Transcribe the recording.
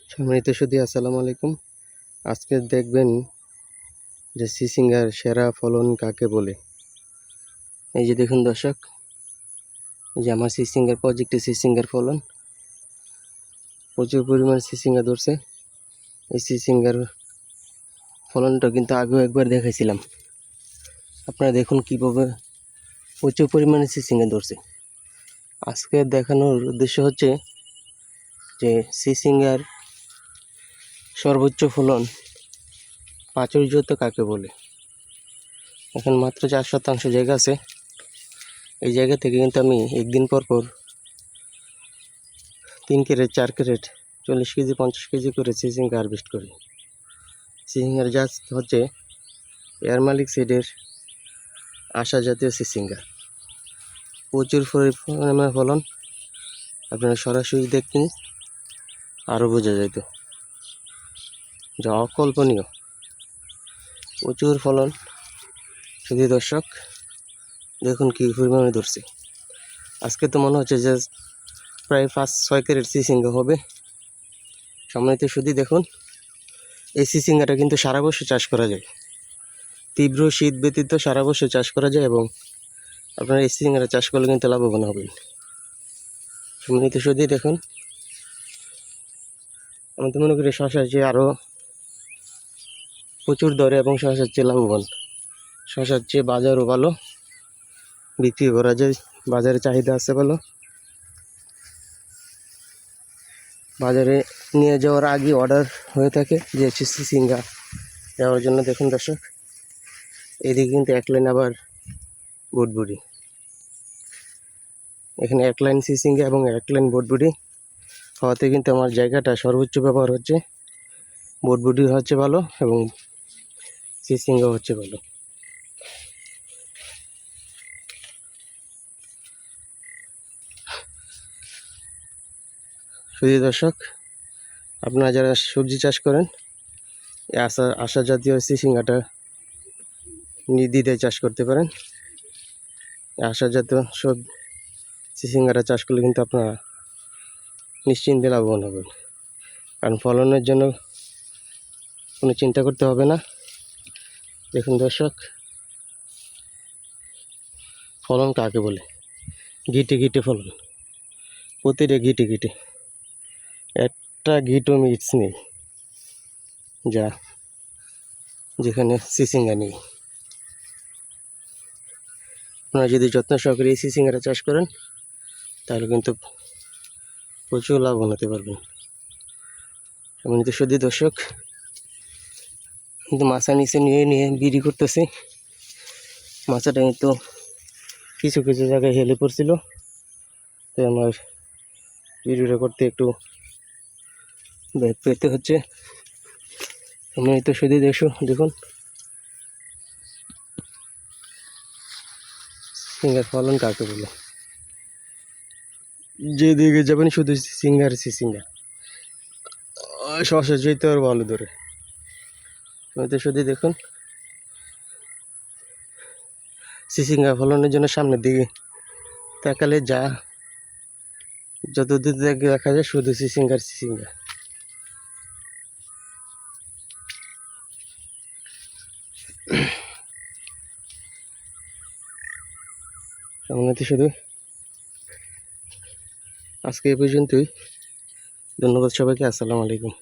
সম্মানিত সুধী, আসসালামু আলাইকুম। আজকে দেখবেন যে সিসিঙ্গার সেরা ফলন কাকে বলে। এই যে দেখুন দর্শক, এই যে আমার সিসিঙ্গার প্রজেক্টে সিসিঙ্গার ফলন প্রচুর পরিমাণে সিসিঙ্গা ধরছে। এই সিসিঙ্গার ফলনটা কিন্তু আগেও একবার দেখাইছিলাম। আপনারা দেখুন কীভাবে প্রচুর পরিমাণে সিসিঙ্গা ধরছে। আজকে দেখানোর উদ্দেশ্য হচ্ছে যে সিসিঙ্গার সর্বোচ্চ ফলন প্রাচুর্যতা কাকে বলে। এখন মাত্র 4% জায়গা আছে। এই জায়গা থেকে কিন্তু আমি একদিন পর পর 3 ক্যারেট 4 ক্যারেট 40 কেজি 50 কেজি করে সিসিঙ্গা হারভেস্ট করি। সিসিঙ্গার জাত হচ্ছে এয়ার মালিক সিডের আশা জাতীয় সিসিঙ্গা। প্রচুর পরিমাণে ফলন, আপনারা সরাসরি দেখতেন আরও বোঝা যেত, যা অকল্পনীয়। প্রচুর ফলন। শুধু দর্শক দেখুন কী পরিমাণে ধরছে। আজকে তো মনে হচ্ছে যে প্রায় 5-6 ক্যারেট সিসিঙ্গা হবে। সম্মানিত শুধু দেখুন, এই সিসিঙ্গাটা কিন্তু সারা বছর চাষ করা যায়। তীব্র শীত ব্যতীত সারা বছর চাষ করা যায় এবং আপনারা এই সিসিঙ্গাটা চাষ করলে কিন্তু লাভবান হবেন। সম্মানিত শুধু দেখুন, আমি তো মনে করি শশার চেয়ে আরও প্রচুর দরে এবং শশার চেয়ে লাভবান। শশার চেয়ে বাজারও ভালো, বিক্রি করা যায়, বাজারে চাহিদা আছে ভালো। বাজারে নিয়ে যাওয়ার আগে অর্ডার হয়ে থাকে যে সিসিঙ্গা দেওয়ার জন্য। দেখুন দর্শক, এদিকে কিন্তু এক লাইন আবার বুটবুড়ি। এখানে এক লাইন সিসিঙ্গা এবং এক লাইন বুটবুড়ি হওয়াতে কিন্তু আমার জায়গাটা সর্বোচ্চ ব্যবহার হচ্ছে। বুটবুড়ি হচ্ছে ভালো এবং সিসিঙ্গা হচ্ছে ভালো। শুধু দর্শক, আপনারা যারা সবজি চাষ করেন, এই আশা জাতীয় সিসিঙ্গাটা নির্দ্বিধায় চাষ করতে পারেন। আশা জাতীয় সব সিসিঙ্গাটা চাষ করলে কিন্তু আপনারা নিশ্চিন্তে লাভবান হবেন, কারণ ফলনের জন্য কোনো চিন্তা করতে হবে না। দেখুন দর্শক, ফলন কাকে বলে। গিটে গিটে ফলন, প্রতিটা গিটে গিটে, একটা গিটও মিক্স নেই যা যেখানে সিসিঙ্গা নেই। আপনারা যদি যত্ন সহকারে এই সিসিঙ্গাটা চাষ করেন তাহলে কিন্তু প্রচুর লাভবান হতে পারবেন। এমনিতে শুধু দর্শক কিন্তু মাছা নিচে নিয়ে নিয়ে বিক্রি করতেছে। মাছাটা কিন্তু কিছু কিছু জায়গায় হেলে পড়ছিল, তাই আমার ভিডিওটা করতে একটু ব্যাগ পেতে হচ্ছে। এমনি তো শুধু দেখুন সিঙ্গার ফলন কাকে বলে। যেদিকে যাবেন শুধু সিঙ্গার সিসিঙ্গা, শশা যেতে আর ভালো ধরে। তো শুধু দেখুন, সিসিঙ্গা ফলনের জন্য সামনের দিকে তাকালে যত দূর থেকে দেখা যায় শুধু সিসিঙ্গার সিসিঙ্গা। সামনে শুধু আজকে এই পর্যন্তই। ধন্যবাদ সবাইকে। আসসালামু আলাইকুম।